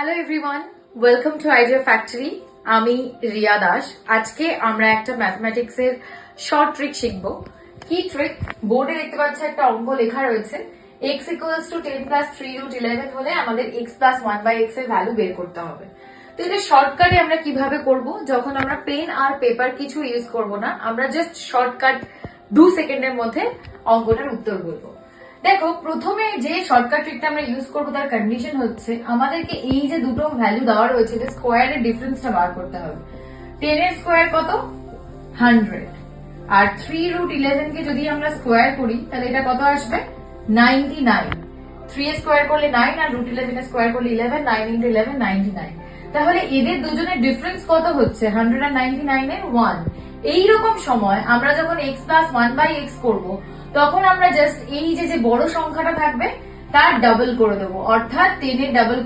Hello everyone, welcome to idea factory. আমি রিয়া দাস। আজকে আমরা একটা ম্যাথমেটিক্স এর শর্ট ট্রিক শিখবো। কি ট্রিক? বোর্ডে দেখতে পাচ্ছি একটা অঙ্ক লেখা রয়েছে, x equals to 10 plus 3 root 11 হলে আমাদের x প্লাস 1 বাই x এর ভ্যালু বের করতে হবে। তো এটা শর্টকাটে আমরা কিভাবে করব? যখন আমরা পেন আর পেপার কিছু ইউজ করব না, আমরা জাস্ট শর্টকাট 2 সেকেন্ডের মধ্যে অঙ্কটার উত্তর বলবো। দেখো, প্রথমে যে শর্টকাট ট্রিকটা আমরা ইউজ করবো তার কন্ডিশন হচ্ছে আমাদেরকে এই যে দুটো ভ্যালু দেওয়া রয়েছে যে স্কোয়ারের ডিফারেন্সটা বার করতে হবে। 10 এর স্কোয়ার কত? 100। আর 3 রুট 11 কে যদি আমরা স্কোয়ার করি তাহলে এটা কত আসবে? 99। 3 এর স্কোয়ার করলে 9 আর রুট 11 এর স্কোয়ার করলে 11, 9 ইন্টু 11 99। তাহলে এদের দুজনের ডিফারেন্স কত হচ্ছে? 100 আর 99 এর 1। এইরকম সময় আমরা যখন x প্লাস 1 বাই x করবো তখন আমরা জাস্ট এই যে বড় সংখ্যাটা থাকবে তার ডাবল করে দেবো, অর্থাৎ 10 এর ডাবল